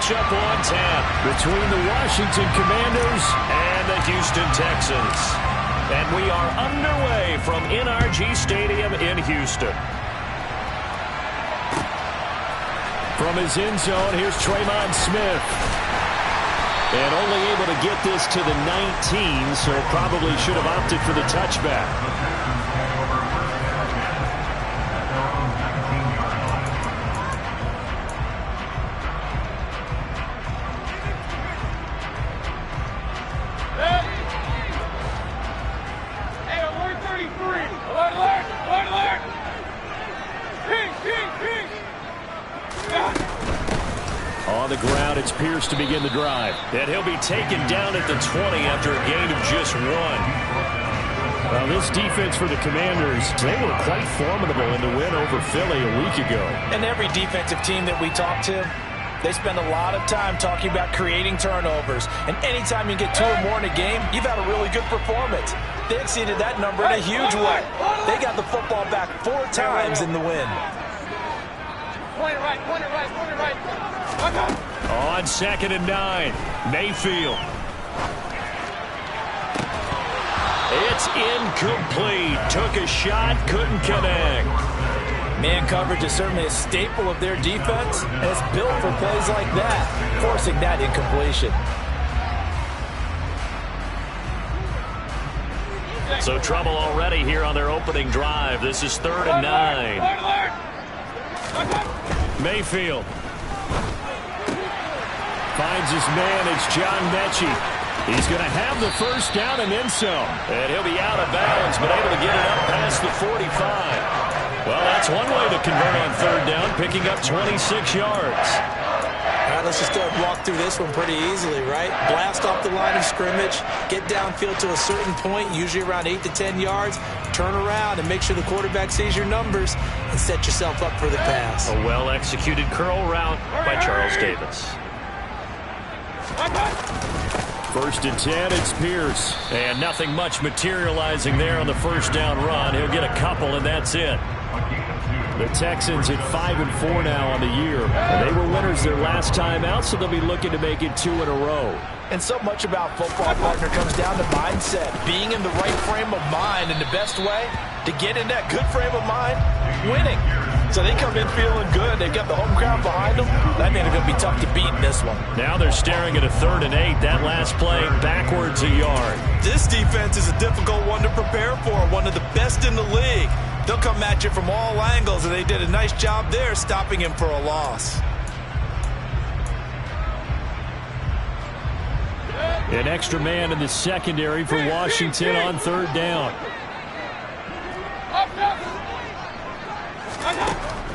matchup on tap between the Washington Commanders and the Houston Texans. And we are underway from NRG Stadium in Houston. From his end zone, here's Tremon Smith. And only able to get this to the 19, so probably should have opted for the touchback. On the ground, it's Pierce to begin the drive. And he'll be taken down at the 20 after a gain of just 1. Well, this defense for the Commanders, they were quite formidable in the win over Philly a week ago. And every defensive team that we talk to, they spend a lot of time talking about creating turnovers. And anytime you get 2 or more in a game, you've had a really good performance. They exceeded that number in a huge way. They got the football back 4 times in the win. Point it right, point it right, point it right. On 2nd and 9, Mayfield. It's incomplete. Took a shot, couldn't connect. Man coverage is certainly a staple of their defense, and it's built for plays like that, forcing that incompletion. So trouble already here on their opening drive. This is 3rd and 9. Mayfield finds his man. It's John Mechie. He's going to have the first down and then some. And he'll be out of bounds, but able to get it up past the 45. Well, that's one way to convert on 3rd down, picking up 26 yards. All right, let's just go and walk through this one pretty easily, right? Blast off the line of scrimmage, get downfield to a certain point, usually around 8 to 10 yards, turn around and make sure the quarterback sees your numbers and set yourself up for the pass. A well-executed curl route by Charles Davis. 1st and 10, it's Pierce. And nothing much materializing there on the first down run. He'll get a couple, and that's it. The Texans at 5-4 now on the year. And they were winners their last time out, so they'll be looking to make it 2 in a row. And so much about football, partner, comes down to mindset. Being in the right frame of mind, and the best way to get in that good frame of mind, winning. So they come in feeling good. They've got the home crowd behind them. That means it's going to be tough to beat in this one. Now they're staring at a 3rd and 8. That last play backwards a yard. This defense is a difficult one to prepare for. One of the best in the league. They'll come at you from all angles, and they did a nice job there stopping him for a loss. An extra man in the secondary for Washington on 3rd down.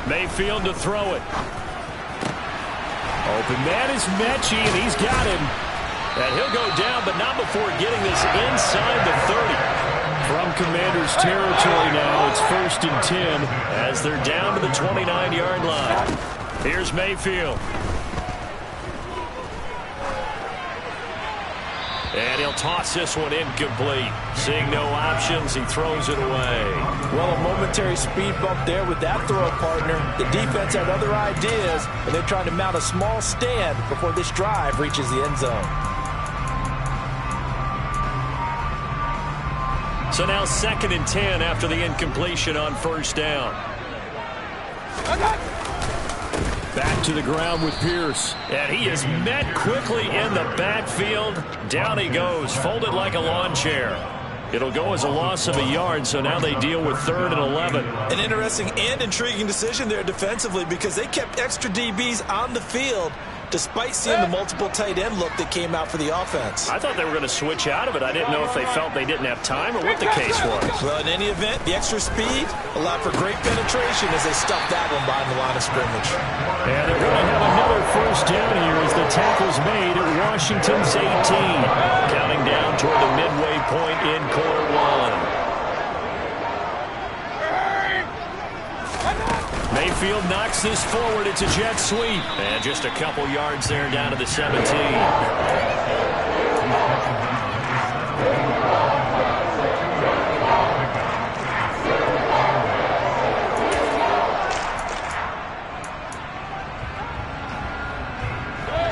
Mayfield to throw it. Open man is Mechie, and he's got him. And he'll go down, but not before getting this inside the 30. From Commanders territory now, it's 1st and 10 as they're down to the 29-yard line. Here's Mayfield. And he'll toss this one incomplete. Seeing no options, he throws it away. Well, a momentary speed bump there with that throw, partner. The defense had other ideas, and they're trying to mount a small stand before this drive reaches the end zone. So now 2nd and 10 after the incompletion on 1st down. Back to the ground with Pierce. And he is met quickly in the backfield. Down he goes, folded like a lawn chair. It'll go as a loss of a yard, so now they deal with 3rd and 11. An interesting and intriguing decision there defensively because they kept extra DBs on the field despite seeing the multiple tight end look that came out for the offense. I thought they were going to switch out of it. I didn't know if they felt they didn't have time or what the case was. Well, in any event, the extra speed allowed for great penetration as they stuffed that one behind the line of scrimmage. And they're going to have another 1st down here as the tackle's made at Washington's 18. Counting down toward the midway point in quarter 1. Mayfield knocks this forward. It's a jet sweep. And just a couple yards there down to the 17.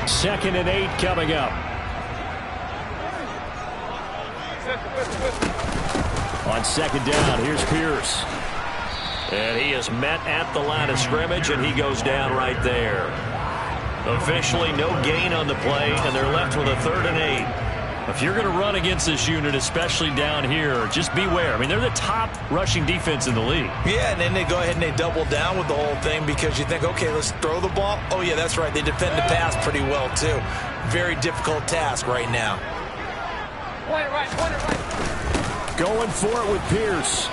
2nd and 8 coming up. On 2nd down, here's Pierce. And he is met at the line of scrimmage, and he goes down right there. Officially no gain on the play, and they're left with a 3rd and 8. If you're going to run against this unit, especially down here, just beware. I mean, they're the top rushing defense in the league. Yeah, and then they go ahead and they double down with the whole thing because you think, okay, let's throw the ball. Oh, yeah, that's right. They defend the pass pretty well, too. Very difficult task right now. Point it right. Going for it with Pierce.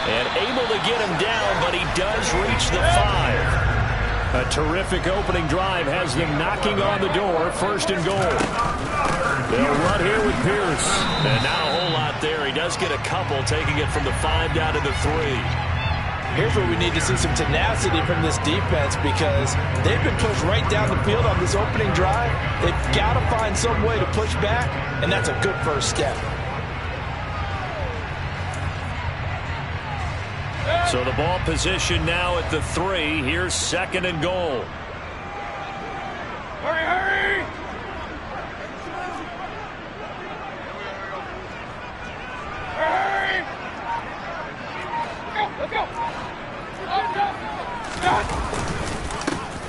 And able to get him down, but he does reach the 5. A terrific opening drive has them knocking on the door. 1st and goal. They'll run here with Pierce. And not a whole lot there. He does get a couple, taking it from the 5 down to the 3. Here's where we need to see some tenacity from this defense because they've been pushed right down the field on this opening drive. They've got to find some way to push back, and that's a good first step. So the ball position now at the 3. Here's 2nd and goal. Hurry! Let's go!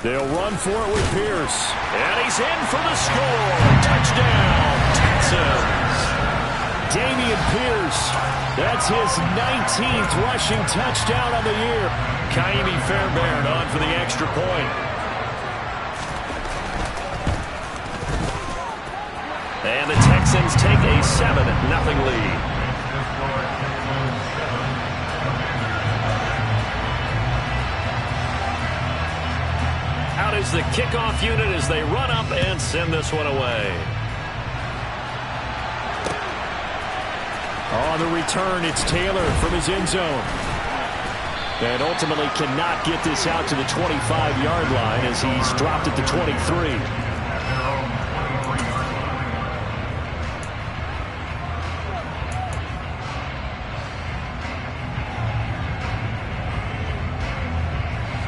They'll run for it with Pierce. And he's in for the score. Touchdown, Texans. Dameon Pierce. That's his 19th rushing touchdown on the year. Kaimi Fairbairn on for the extra point. And the Texans take a 7-0 lead. Out is the kickoff unit as they run up and send this one away. On the return, it's Taylor from his end zone. And ultimately cannot get this out to the 25-yard line as he's dropped at the 23.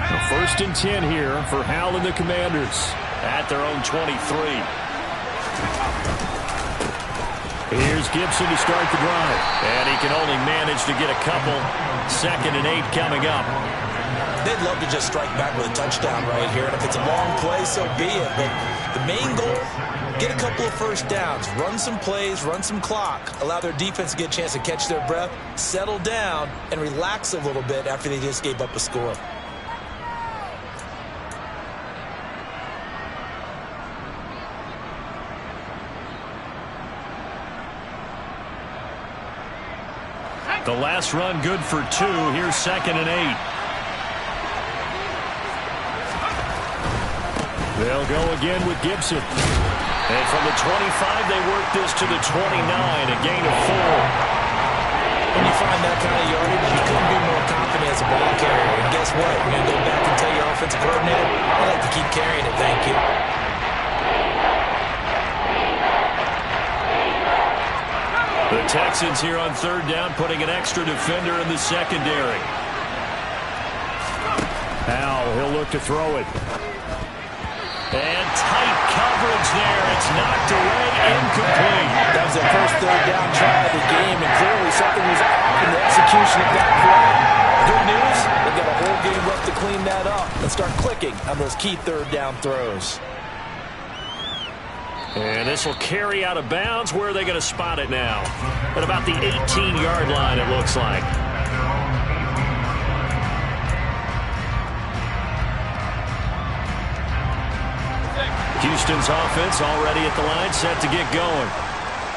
The 1st and 10 here for Hal and the Commanders at their own 23. Here's Gibson to start the drive. And he can only manage to get a couple. 2nd and 8 coming up. They'd love to just strike back with a touchdown right here. And if it's a long play, so be it. But the main goal, get a couple of first downs. Run some plays, run some clock. Allow their defense to get a chance to catch their breath, settle down, and relax a little bit after they just gave up a score. The last run good for 2. Here's 2nd and 8. They'll go again with Gibson. And from the 25, they work this to the 29, a gain of 4. When you find that kind of yardage, you couldn't be more confident as a ball carrier. And guess what? You're going to go back and tell your offensive coordinator, I like to keep carrying it, thank you. The Texans here on 3rd down, putting an extra defender in the secondary. Hal, he'll look to throw it. And tight coverage there. It's knocked away, incomplete. That was the first 3rd down try of the game, and clearly something was off in the execution of that play. Good news, they've got a whole game left to clean that up and start clicking on those key 3rd down throws. And this will carry out of bounds. Where are they going to spot it now? At about the 18-yard line, it looks like. Houston's offense already at the line, set to get going.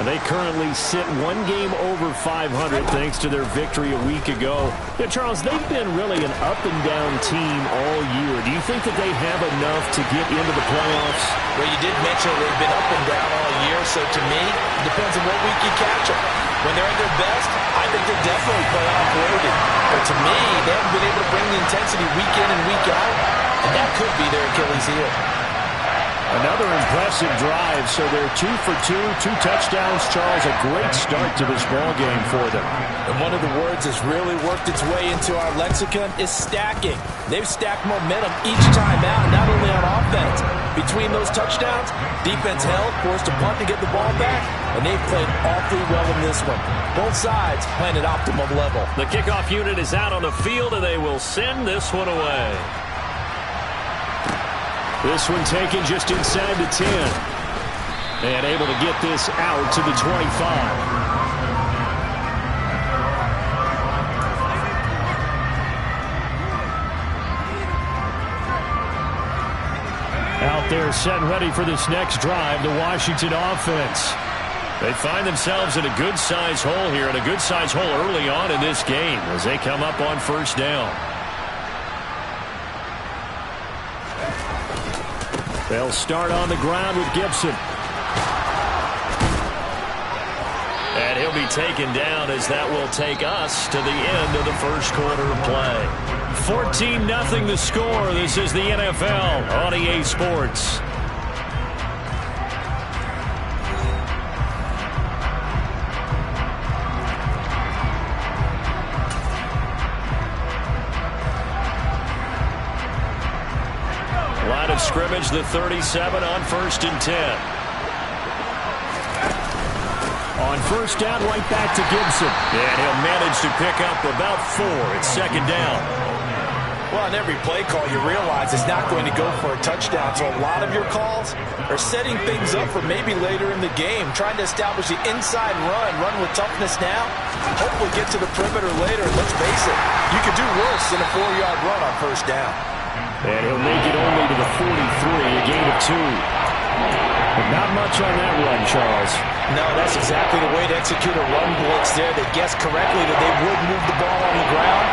They currently sit 1 game over 500 thanks to their victory a week ago. Yeah, Charles, they've been really an up-and-down team all year. Do you think that they have enough to get into the playoffs? Well, you did mention they've been up and down all year, so to me, it depends on what week you catch them. When they're at their best, I think they're definitely playoff worthy. But to me, they haven't been able to bring the intensity week in and week out, and that could be their Achilles heel. Another impressive drive, so they're 2 for 2, 2 touchdowns. Charles, a great start to this ball game for them. And one of the words that's really worked its way into our lexicon is stacking. They've stacked momentum each time out, not only on offense, between those touchdowns, defense held, forced a punt to get the ball back, and they've played awfully well in this one. Both sides playing at optimum level. The kickoff unit is out on the field, and they will send this one away. This one taken just inside the 10. And able to get this out to the 25. Out there set and ready for this next drive, the Washington offense. They find themselves in a good-sized hole here, and a good-sized hole early on in this game as they come up on first down. They'll start on the ground with Gibson. And he'll be taken down as that will take us to the end of the first quarter of play. 14-0 the score. This is the NFL on EA Sports. Line of scrimmage, the 37 on 1st and 10. On first down, right back to Gibson. And he'll manage to pick up about 4. It's second down. Well, on every play call, you realize it's not going to go for a touchdown. So a lot of your calls are setting things up for maybe later in the game, trying to establish the inside run with toughness now, hopefully get to the perimeter later. And let's face it, you could do worse than a 4-yard run on first down. And he'll make it only to the 43, a gain of 2. But not much on that run, Charles. No, that's exactly the way to execute a run blitz there. They guessed correctly that they would move the ball on the ground,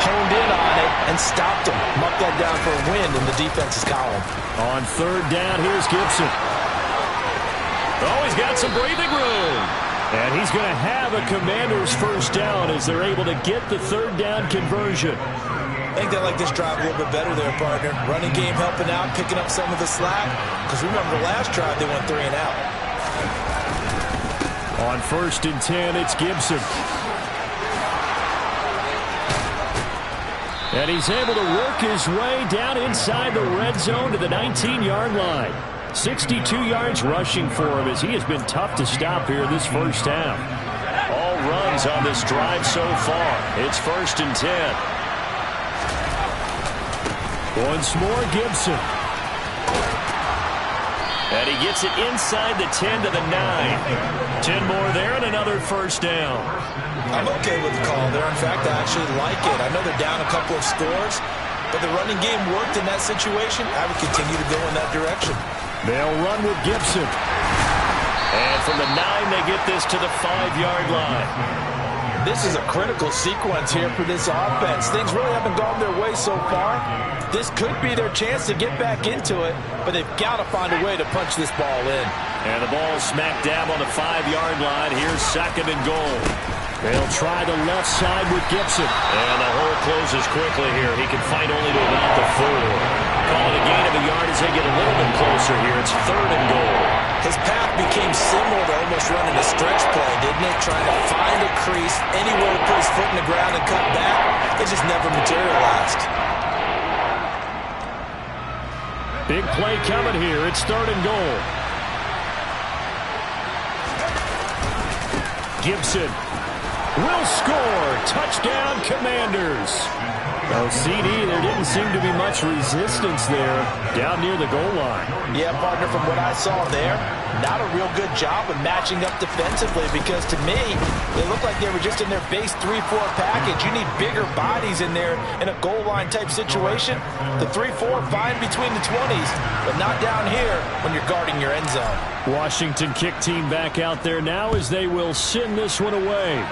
honed in on it, and stopped them. Mucked that down for a win in the defense's column. On third down, here's Gibson. Oh, he's got some breathing room. And he's going to have a Commander's first down as they're able to get the third down conversion. I think they like this drive a little bit better there, partner. Running game helping out, picking up some of the slack. Because remember, the last drive they went 3 and out. On 1st and 10, it's Gibson. And he's able to work his way down inside the red zone to the 19-yard line. 62 yards rushing for him as he has been tough to stop here this first half. All runs on this drive so far. It's 1st and 10. Once more, Gibson. And he gets it inside the 10 to the 9. 10 more there and another first down. I'm okay with the call there. In fact, I actually like it. I know they're down a couple of scores, but the running game worked in that situation. I would continue to go in that direction. They'll run with Gibson. And from the 9, they get this to the 5-yard line. This is a critical sequence here for this offense. Things really haven't gone their way so far. This could be their chance to get back into it, but they've got to find a way to punch this ball in. And the ball smack dab on the 5-yard line. Here's 2nd and goal. They'll try the left side with Gibson. And the hole closes quickly here. He can fight only to about the 4. Call it a gain of a yard as they get a little bit closer here. It's 3rd and goal. His path became similar to almost running a stretch play, didn't it? Trying to find a crease, anywhere to put his foot in the ground and cut back. It just never materialized. Big play coming here. It's 3rd and goal. Gibson will score. Touchdown, Commanders. Oh, CD, there didn't seem to be much resistance there down near the goal line. Yeah, partner, from what I saw there, not a real good job of matching up defensively because to me, they looked like they were just in their base 3-4 package. You need bigger bodies in there in a goal line type situation. The 3-4 fine between the 20s, but not down here when you're guarding your end zone. Washington kick team back out there now as they will send this one away.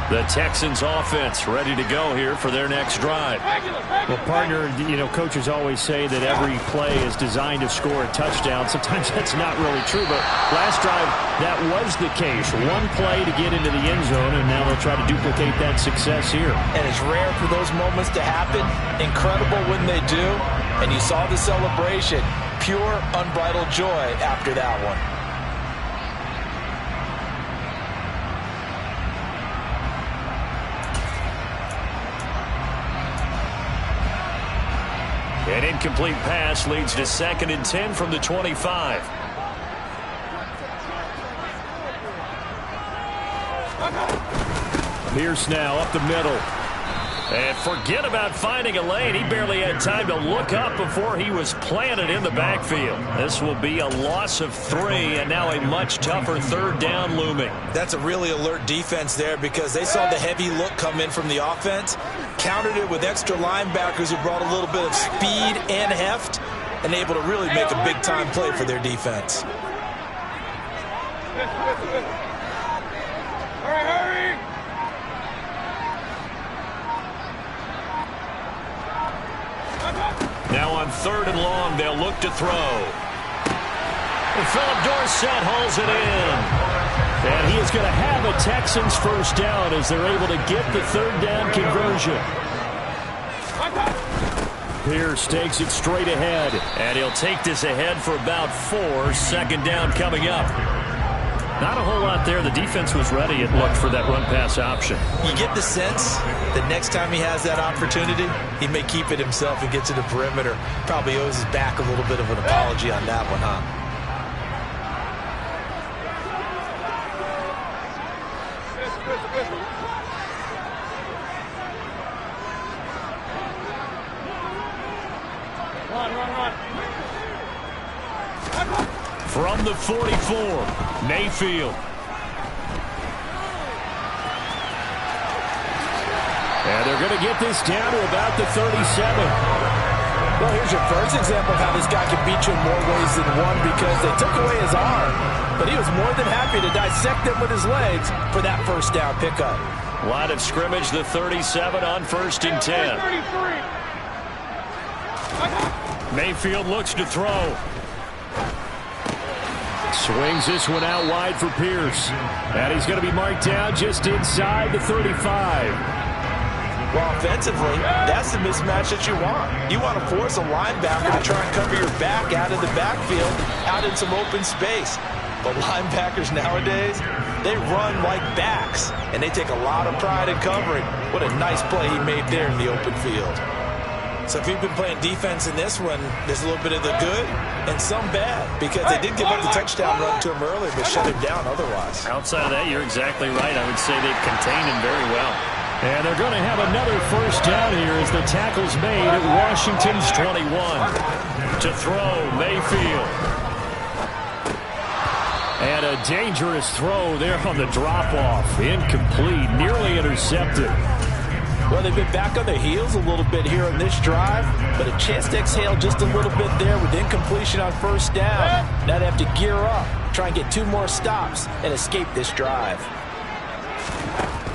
The The Texans offense ready to go here for their next drive. Well, partner, coaches always say that every play is designed to score a touchdown. Sometimes that's not really true, but last drive, that was the case. One play to get into the end zone, and now they'll try to duplicate that success here. And it's rare for those moments to happen. Incredible when they do. And you saw the celebration. Pure, unbridled joy after that one. An incomplete pass leads to 2nd and 10 from the 25. Pierce now up the middle. And forget about finding a lane. He barely had time to look up before he was planted in the backfield. This will be a loss of 3, and now a much tougher 3rd down looming. That's a really alert defense there because they saw the heavy look come in from the offense, countered it with extra linebackers who brought a little bit of speed and heft, and able to really make a big-time play for their defense. Hurry! Now on 3rd and long, they'll look to throw. And Philip Dorsett hauls it in. And he is going to have a Texans first down as they're able to get the 3rd down conversion. Pierce takes it straight ahead. And he'll take this ahead for about 4. 2nd down coming up. Not a whole lot there. The defense was ready. It looked for that run-pass option. You get the sense that next time he has that opportunity, he may keep it himself and get to the perimeter. Probably owes his back a little bit of an apology on that one, huh? From the 44, Mayfield. And they're going to get this down to about the 37. Well, here's your first example of how this guy can beat you in more ways than one because they took away his arm, but he was more than happy to dissect them with his legs for that first down pickup. Line of scrimmage, the 37 on 1st and 10. Mayfield looks to throw. Swings this one out wide for Pierce. And he's going to be marked down just inside the 35. Well, offensively, that's the mismatch that you want. You want to force a linebacker to try and cover your back out of the backfield, out in some open space. But linebackers nowadays, they run like backs, and they take a lot of pride in covering. What a nice play he made there in the open field. So if you've been playing defense in this one, there's a little bit of the good and some bad because they did give up the touchdown run to him earlier but shut him down otherwise. Outside of that, you're exactly right. I would say they've contained him very well. And they're going to have another first down here as the tackle's made at Washington's 21. To throw, Mayfield. And a dangerous throw there on the drop-off. Incomplete, nearly intercepted. Well, they've been back on their heels a little bit here on this drive, but a chance to exhale just a little bit there with incompletion on first down. Now they have to gear up, try and get 2 more stops, and escape this drive.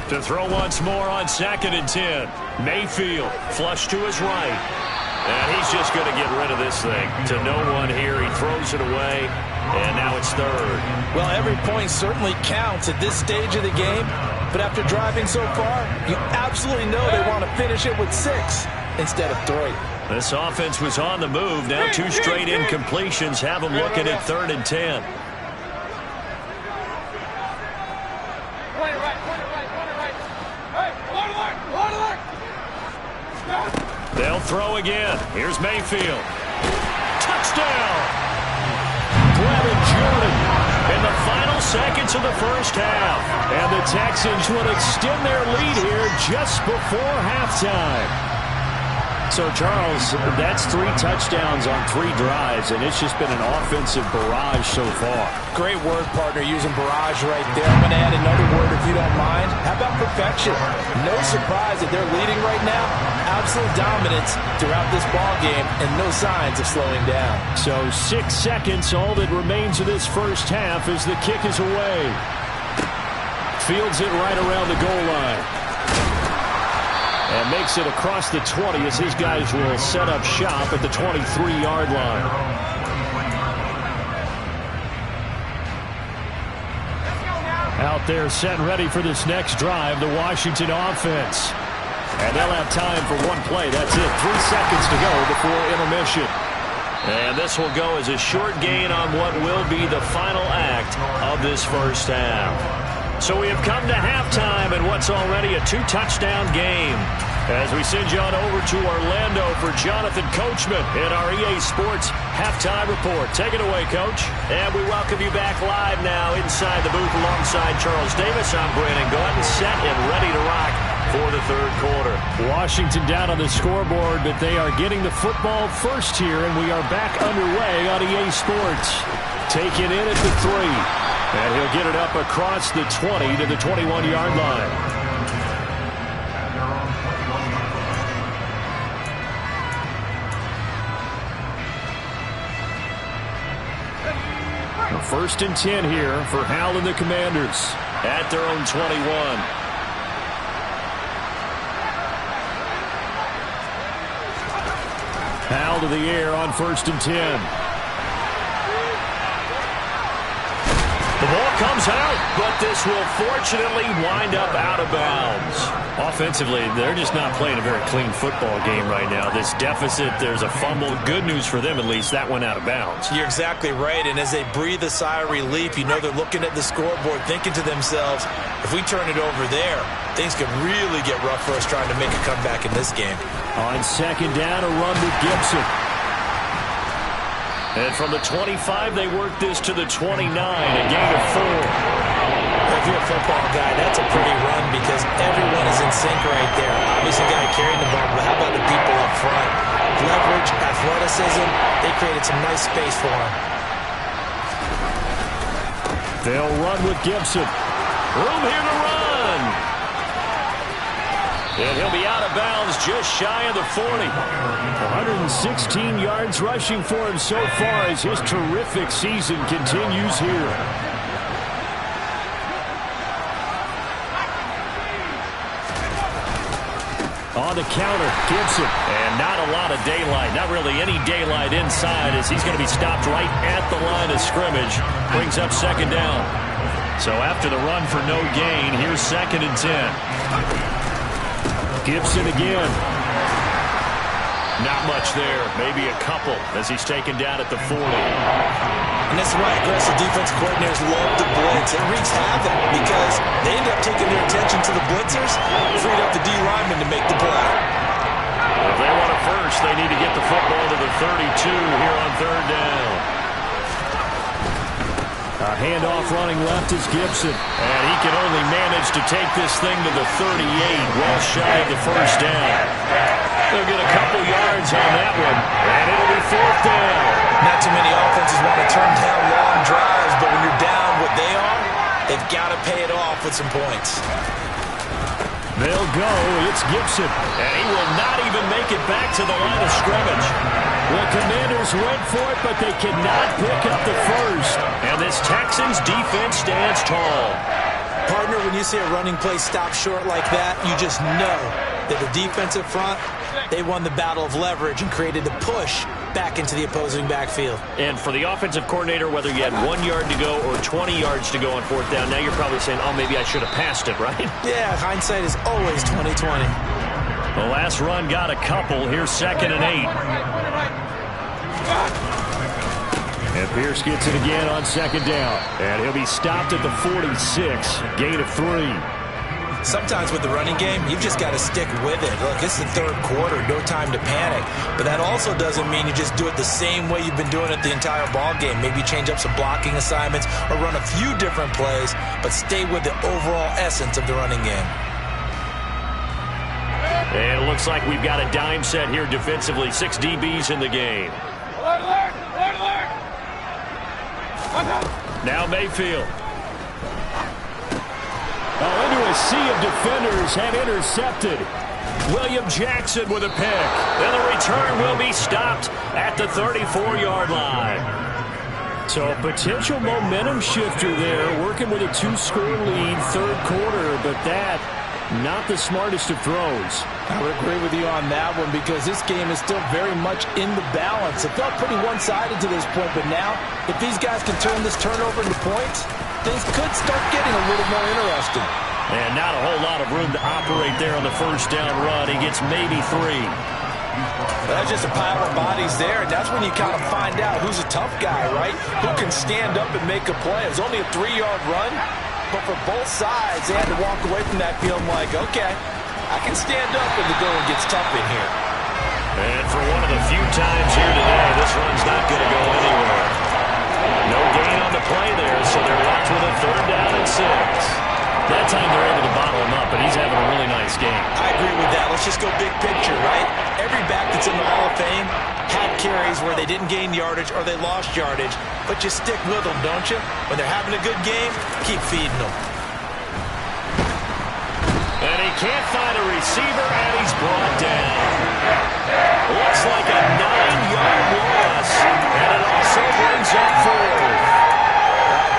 To throw once more on 2nd and 10. Mayfield, flush to his right. And he's just going to get rid of this thing. To no one here, he throws it away, and now it's 3rd. Well, every point certainly counts at this stage of the game. But after driving so far, you absolutely know they want to finish it with 6 instead of 3. This offense was on the move. Now 2 straight incompletions have them looking at 3rd and 10. They'll throw again. Here's Mayfield. Touchdown! Brevin Jordan in the final seconds of the first half. And the Texans will extend their lead here just before halftime. So, Charles, that's 3 touchdowns on 3 drives, and it's just been an offensive barrage so far. Great word, partner, using barrage right there. I'm going to add another word if you don't mind. How about perfection? No surprise that they're leading right now. Absolute dominance throughout this ball game and no signs of slowing down. So 6 seconds, all that remains of this first half as the kick is away. Fields it right around the goal line. And makes it across the 20 as his guys will set up shop at the 23-yard line. Out there set and ready for this next drive, the Washington offense. And they'll have time for one play. That's it. 3 seconds to go before intermission. And this will go as a short gain on what will be the final act of this first half. So we have come to halftime in what's already a 2-touchdown game. As we send you on over to Orlando for Jonathan Coachman in our EA Sports Halftime Report. Take it away, Coach. And we welcome you back live now inside the booth alongside Charles Davis. I'm Brandon Gordon, set and ready to rock for the third quarter. Washington down on the scoreboard, but they are getting the football first here, and we are back underway on EA Sports. Taken in at the 3. And he'll get it up across the 20 to the 21-yard line. First and 10 here for Hal and the Commanders at their own 21. Hal to the air on first and 10. The ball comes out, but this will fortunately wind up out of bounds. Offensively, they're just not playing a very clean football game right now. This deficit, there's a fumble. Good news for them, at least. That went out of bounds. You're exactly right, and as they breathe a sigh of relief, you know they're looking at the scoreboard, thinking to themselves, if we turn it over there, things could really get rough for us trying to make a comeback in this game. On second down, a run with Gibson. And from the 25, they work this to the 29, a gain of 4. If you're a football guy, that's a pretty run because everyone is in sync right there. Obviously, guy carrying the ball, but how about the people up front? Leverage, athleticism, they created some nice space for him. They'll run with Gibson. Room here to run. And he'll be out of bounds just shy of the 40. 116 yards rushing for him so far as his terrific season continues here. On the counter, Gibson. And not a lot of daylight. Not really any daylight inside as he's going to be stopped right at the line of scrimmage. Brings up second down. So after the run for no gain, here's second and 10. Gibson again. Not much there. Maybe a couple as he's taken down at the 40. And that's why aggressive defensive coordinators love the blitz. It wreaks havoc because they end up taking their attention to the blitzers, freed up the D lineman to make the play. If they want it first, they need to get the football to the 32 here on third down. A handoff running left is Gibson. And he can only manage to take this thing to the 38, well shy of the first down. They'll get a couple yards on that one, and it'll be fourth down. Not too many offenses want to turn down long drives, but when you're down what they are, they've got to pay it off with some points. They'll go. It's Gibson, and he will not even make it back to the line of scrimmage. The Commanders went for it, but they cannot pick up the first. And this Texans defense stands tall. Partner, when you see a running play stop short like that, you just know that the defensive front, they won the battle of leverage and created the push back into the opposing backfield. And for the offensive coordinator, whether you had 1 yard to go or 20 yards to go on fourth down, now you're probably saying, oh, maybe I should have passed it, right? Yeah, hindsight is always 20/20. The last run got a couple. Here's second and 8. And Pierce gets it again on second down. And he'll be stopped at the 46. Gain of 3. Sometimes with the running game, you've just got to stick with it. Look, it's the third quarter, no time to panic. But that also doesn't mean you just do it the same way you've been doing it the entire ball game. Maybe change up some blocking assignments or run a few different plays, but stay with the overall essence of the running game. And it looks like we've got a dime set here defensively. 6 DBs in the game. Now Mayfield. Into a sea of defenders and intercepted. William Jackson with a pick. And the return will be stopped at the 34-yard line. So a potential momentum shifter there, working with a 2-score lead, third quarter, but that, not the smartest of throws. I would agree with you on that one because this game is still very much in the balance. It felt pretty one-sided to this point, but now, if these guys can turn this turnover into points, things could start getting a little more interesting. And not a whole lot of room to operate there on the first down run. He gets maybe 3. That's just a pile of bodies there, and that's when you kind of find out who's a tough guy, right? Who can stand up and make a play. It was only a 3-yard run, but for both sides, they had to walk away from that feeling like, okay, I can stand up when the going gets tough in here. And for one of the few times here today, this run's not going to go anywhere. No gain on the play there, so they're left with a 3rd down and 6. That time they're able to bottle him up, and he's having a really nice game. I agree with that. Let's just go big picture, right? Every back that's in the Hall of Fame had carries where they didn't gain yardage or they lost yardage, but you stick with them, don't you? When they're having a good game, keep feeding them. And he can't find a receiver, and he's brought down. Looks like a 9-yard loss, and it also brings up 4.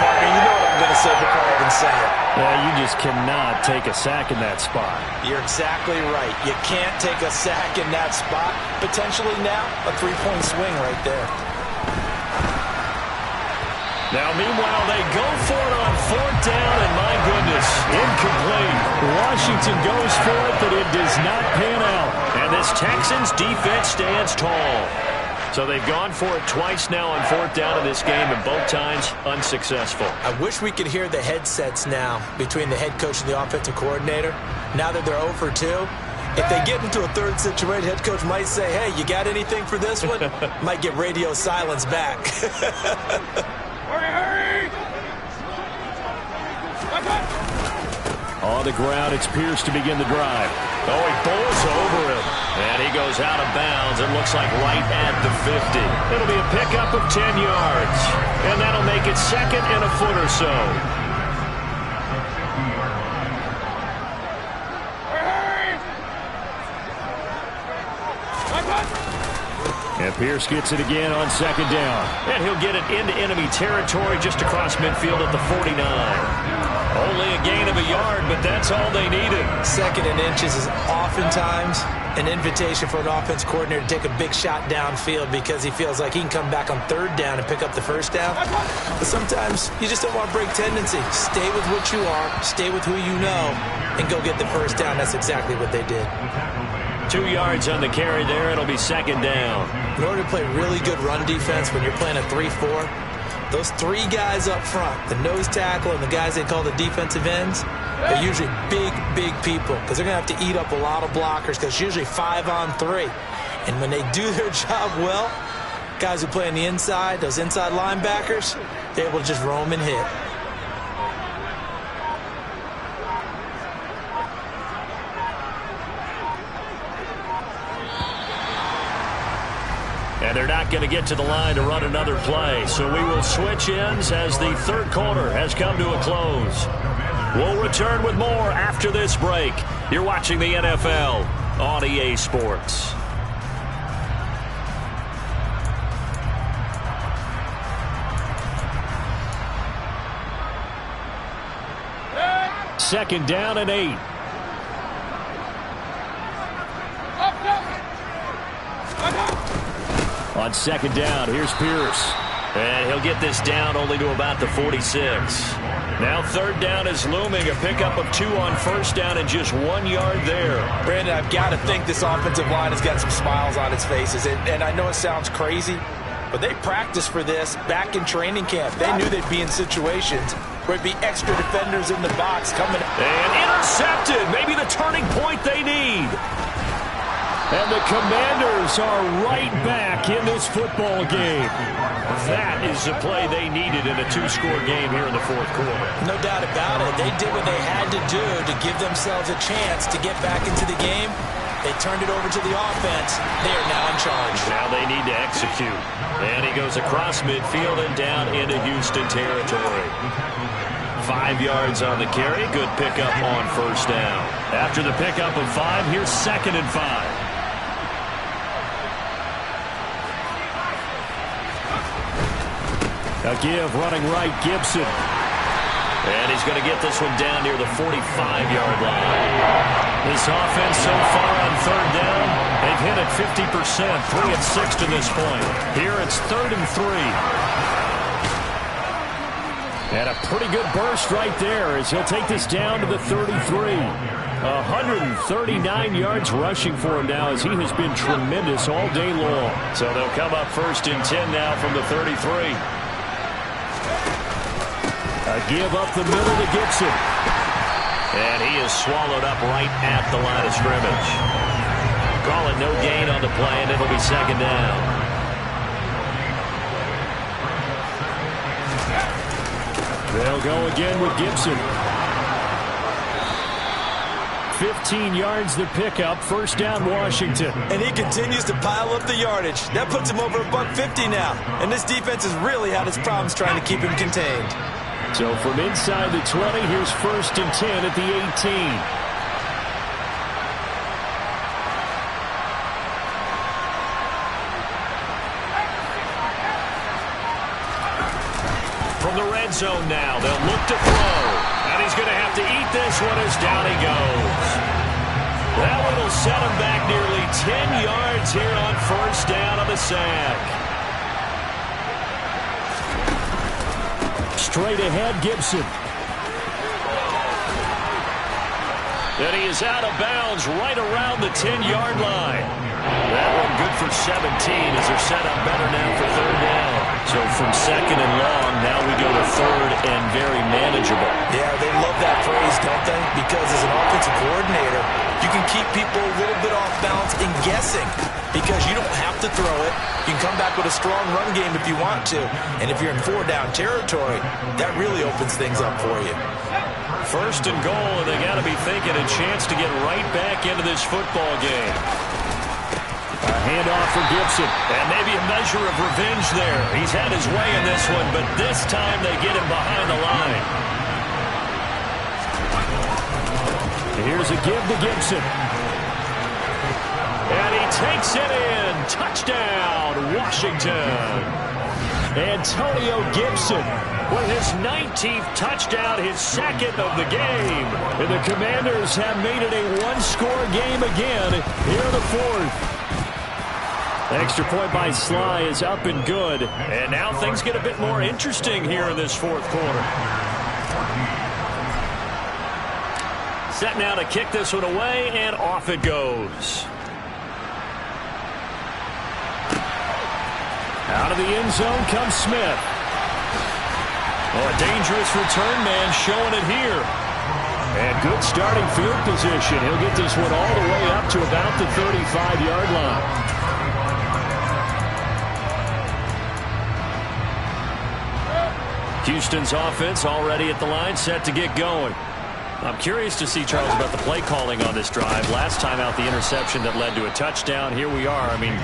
Parker, you know what I'm going to say before I can say it. You just cannot take a sack in that spot. You're exactly right. You can't take a sack in that spot. Potentially now, a 3-point swing right there. Now, meanwhile, they go for it on 4th down, and my goodness, incomplete. Washington goes for it, but it does not pan out. And this Texans defense stands tall. So they've gone for it twice now on 4th down in this game, and both times unsuccessful. I wish we could hear the headsets now between the head coach and the offensive coordinator. Now that they're 0 for 2, if they get into a third situation, head coach might say, hey, you got anything for this one? Might get radio silence back. Hurry! On the ground, it's Pierce to begin the drive. Oh, he bowls over him. And he goes out of bounds. It looks like right at the 50. It'll be a pickup of 10 yards. And that'll make it 2nd and a foot or so. And Pierce gets it again on 2nd down. And he'll get it into enemy territory just across midfield at the 49. Only a gain of a yard, but that's all they needed. 2nd and inches is oftentimes an invitation for an offense coordinator to take a big shot downfield because he feels like he can come back on 3rd down and pick up the 1st down. But sometimes you just don't want to break tendency. Stay with what you are, stay with who you know, and go get the 1st down. That's exactly what they did. 2 yards on the carry there. It'll be 2nd down. In order to play really good run defense when you're playing a 3-4, those 3 guys up front, the nose tackle and the guys they call the defensive ends, are usually big people because they're going to have to eat up a lot of blockers because it's usually 5 on 3. And when they do their job well, guys who play on the inside, those inside linebackers, they're able to just roam and hit. And they're not going to get to the line to run another play. So we will switch ends as the 3rd quarter has come to a close. We'll return with more after this break. You're watching the NFL on EA Sports. Second down and 8. On 2nd down, here's Pierce. And he'll get this down only to about the 46. Now 3rd down is looming. A pickup of 2 on 1st down and just 1 yard there. Brandon, I've got to think this offensive line has got some smiles on its faces. And I know it sounds crazy, but they practiced for this back in training camp. They knew they'd be in situations where it'd be extra defenders in the box coming. And intercepted. Maybe the turning point they need. And the Commanders are right back in this football game. That is the play they needed in a 2-score game here in the 4th quarter. No doubt about it. They did what they had to do to give themselves a chance to get back into the game. They turned it over to the offense. They are now in charge. Now they need to execute. And he goes across midfield and down into Houston territory. 5 yards on the carry. Good pickup on 1st down. After the pickup of 5, here's 2nd and 5. A give running right, Gibson. And he's going to get this one down near the 45-yard line. This offense so far on third down, they've hit it 50%, 3 of 6 to this point. Here it's 3rd and 3. And a pretty good burst right there as he'll take this down to the 33. 139 yards rushing for him now as he has been tremendous all day long. So they'll come up 1st and 10 now from the 33. A give up the middle to Gibson. And he is swallowed up right at the line of scrimmage. Call it no gain on the play, and it'll be 2nd down. They'll go again with Gibson. 15 yards the pickup. 1st down, Washington. And he continues to pile up the yardage. That puts him over $150 now. And this defense has really had its problems trying to keep him contained. So from inside the 20, here's 1st and 10 at the 18. From the red zone now, they'll look to throw. And he's going to have to eat this one as down he goes. That one will set him back nearly 10 yards here on 1st down on the sack. Straight ahead, Gibson. And he is out of bounds right around the 10-yard line. That one good for 17 as they're set up better now for 3rd down. So from 2nd and long, now we go to 3rd and very manageable. Yeah, they love that phrase, don't they? Because as an offensive coordinator, you can keep people a little bit off balance and guessing because you don't have to throw it. You can come back with a strong run game if you want to. And if you're in 4-down territory, that really opens things up for you. 1st and goal, and they got to be thinking a chance to get right back into this football game. A handoff for Gibson. And maybe a measure of revenge there. He's had his way in this one, but this time they get him behind the line. Here's a give to Gibson. And he takes it in. Touchdown, Washington. Antonio Gibson with his 19th touchdown, his 2nd of the game. And the Commanders have made it a one-score game again here in the 4th. Extra point by Sly is up and good. And now things get a bit more interesting here in this 4th quarter. Set now to kick this one away, and off it goes. Out of the end zone comes Smith. Oh, a dangerous return man showing it here. And good starting field position. He'll get this one all the way up to about the 35-yard line. Houston's offense already at the line, set to get going. I'm curious to see, Charles, about the play calling on this drive. Last time out, the interception that led to a touchdown. Here we are. I mean,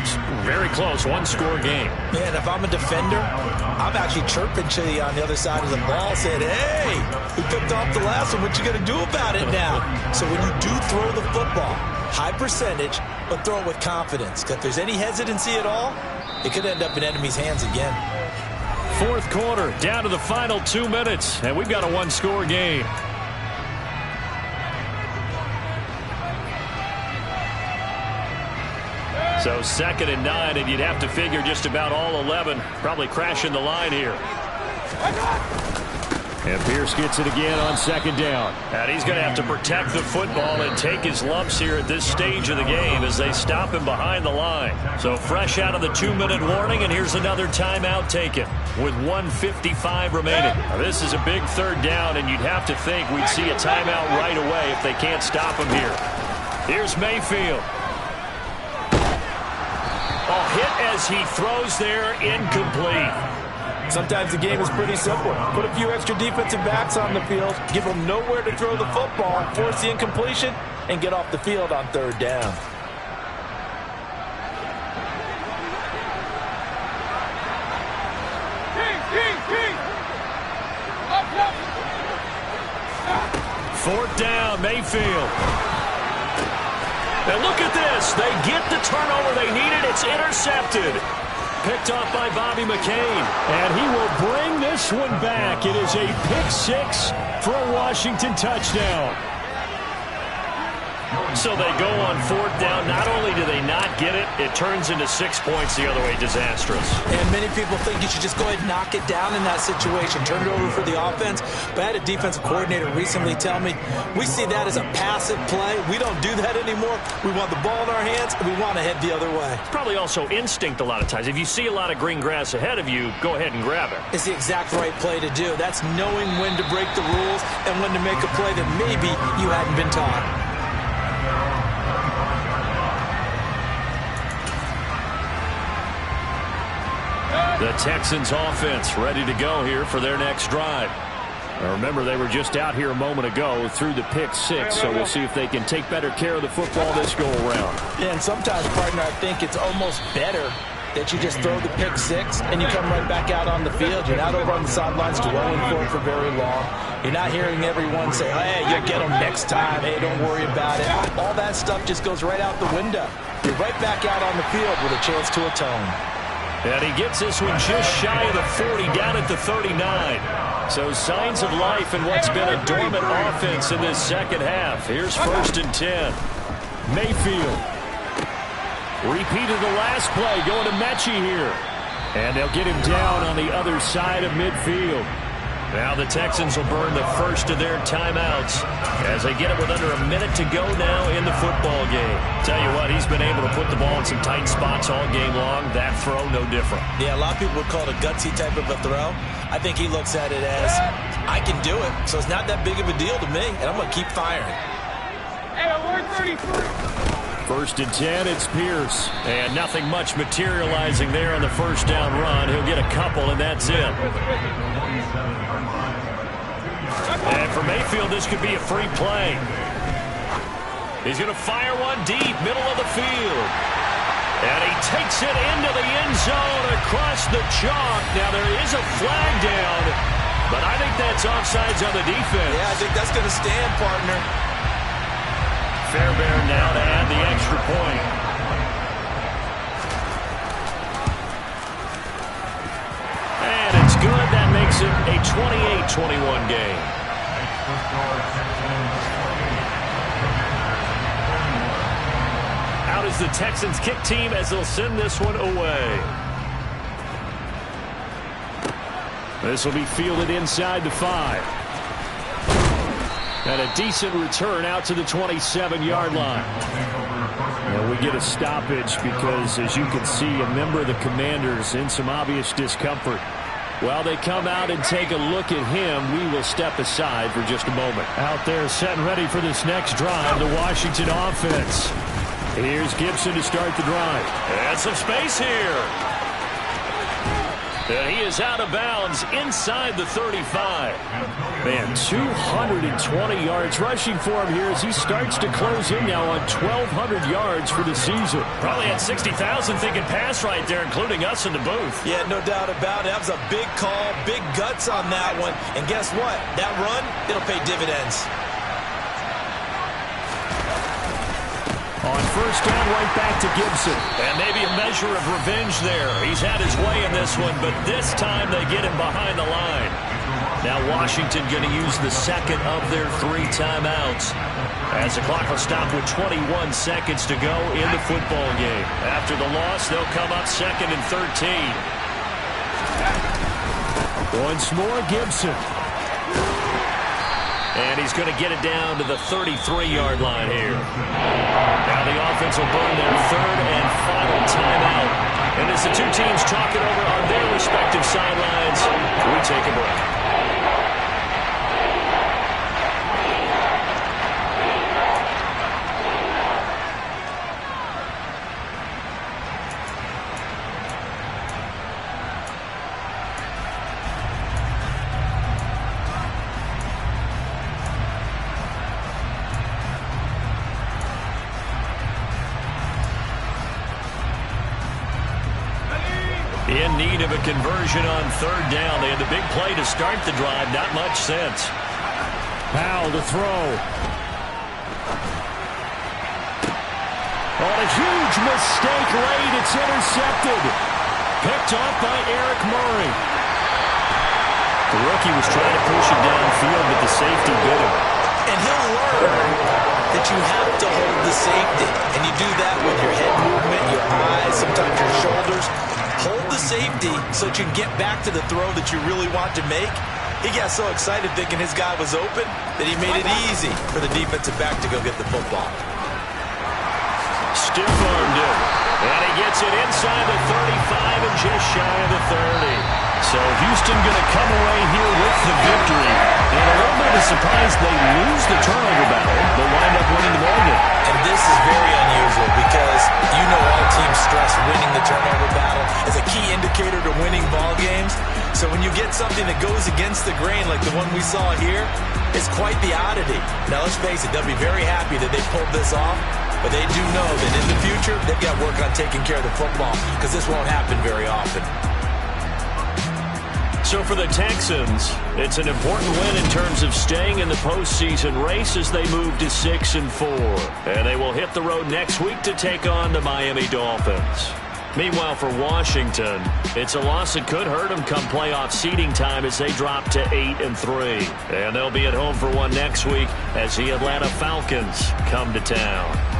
very close, one-score game. Man, if I'm a defender, I'm actually chirping to you on the other side of the ball, saying, hey, we picked off the last one. What you going to do about it now? So when you do throw the football, high percentage, but throw it with confidence. Because if there's any hesitancy at all, it could end up in enemy's hands again. 4th quarter, down to the final 2 minutes, and we've got a one-score game. So 2nd and 9, and you'd have to figure just about all 11 probably crashing the line here. And Pierce gets it again on 2nd down. And he's going to have to protect the football and take his lumps here at this stage of the game as they stop him behind the line. So fresh out of the 2-minute warning, and here's another timeout taken with 1:55 remaining. Now, this is a big 3rd down, and you'd have to think we'd see a timeout right away if they can't stop him here. Here's Mayfield. A hit as he throws there, incomplete. Sometimes the game is pretty simple. Put a few extra defensive backs on the field, give them nowhere to throw the football, force the incompletion, and get off the field on 3rd down. Fourth down, Mayfield. And look at this. They get the turnover they needed. It's intercepted. Picked off by Bobby McCain. And he will bring this one back. It is a pick six for a Washington touchdown. So they go on fourth down. Not only do they not get it, it turns into 6 points the other way. Disastrous. And many people think you should just go ahead and knock it down in that situation. Turn it over for the offense. But I had a defensive coordinator recently tell me, we see that as a passive play. We don't do that anymore. We want the ball in our hands, and we want to head the other way. It's probably also instinct a lot of times. If you see a lot of green grass ahead of you, go ahead and grab it. It's the exact right play to do. That's knowing when to break the rules and when to make a play that maybe you hadn't been taught. The Texans offense ready to go here for their next drive. Now remember, they were just out here a moment ago through the pick six, so we'll see if they can take better care of the football this go around. Yeah, and sometimes, partner, I think it's almost better that you just throw the pick six and you come right back out on the field. You're not over on the sidelines dwelling for it for very long. You're not hearing everyone say, hey, you'll get them next time. Hey, don't worry about it. All that stuff just goes right out the window. You're right back out on the field with a chance to atone. And he gets this one just shy of the 40, down at the 39. So signs of life in what's been a dormant offense in this second half. Here's 1st and 10. Mayfield. Repeated the last play, going to Mechie here. And they'll get him down on the other side of midfield. Now the Texans will burn the first of their timeouts as they get it with under a minute to go now in the football game. Tell you what, he's been able to put the ball in some tight spots all game long. That throw, no different. Yeah, a lot of people would call it a gutsy type of a throw. I think he looks at it as, I can do it, so it's not that big of a deal to me, and I'm going to keep firing. Hey, 133. 1st and 10, it's Pierce. And nothing much materializing there on the first down run. He'll get a couple, and that's it. And for Mayfield, this could be a free play. He's going to fire one deep, middle of the field. And he takes it into the end zone across the chalk. Now, there is a flag down, but I think that's offsides on the defense. Yeah, I think that's going to stand, partner. Fairbairn now to add the extra point. And it's good. That makes it a 28-21 game. Out is the Texans kick team as they'll send this one away. This will be fielded inside the 5. And a decent return out to the 27-yard line. And we get a stoppage because, as you can see, a member of the Commanders in some obvious discomfort. While they come out and take a look at him, we will step aside for just a moment. Out there set and ready for this next drive, the Washington offense. Here's Gibson to start the drive. And some space here. And he is out of bounds inside the 35. Man, 220 yards rushing for him here as he starts to close in now on 1,200 yards for the season. Probably had 60,000 thinking pass right there, including us in the booth. Yeah, no doubt about it. That was a big call, big guts on that one. And guess what? That run, it'll pay dividends. On first down, right back to Gibson. And maybe a measure of revenge there. He's had his way in this one, but this time they get him behind the line. Now Washington going to use the second of their 3 timeouts as the clock will stop with 21 seconds to go in the football game. After the loss, they'll come up 2nd and 13. Once more, Gibson. And he's going to get it down to the 33-yard line here. Now the offense will burn their 3rd and final timeout. And as the two teams talk it over on their respective sidelines, we take a break. In need of a conversion on 3rd down. They had the big play to start the drive. Not much sense. Powell to throw. On a huge mistake late. It's intercepted. Picked off by Eric Murray. The rookie was trying to push it downfield, but the safety bit him. And he'll learn that you have to hold the safety. And you do that with your head movement, your eyes, sometimes your shoulders. Hold the safety so that you can get back to the throw that you really want to make. He got so excited thinking his guy was open that he made it easy for the defensive back to go get the football. Stiff-armed him. And he gets it inside the 35 and just shy of the 30. So Houston going to come away here with the victory. And a little bit of a surprise, they lose the turnover battle, but wind up winning the ballgame. And this is very unusual because you know all teams stress winning the turnover battle as a key indicator to winning ball games. So when you get something that goes against the grain like the one we saw here, it's quite the oddity. Now let's face it, they'll be very happy that they pulled this off, but they do know that in the future they've got to work on taking care of the football because this won't happen very often. So for the Texans, it's an important win in terms of staying in the postseason race as they move to 6-4. And they will hit the road next week to take on the Miami Dolphins. Meanwhile, for Washington, it's a loss that could hurt them come playoff seeding time as they drop to 8-3. And they'll be at home for one next week as the Atlanta Falcons come to town.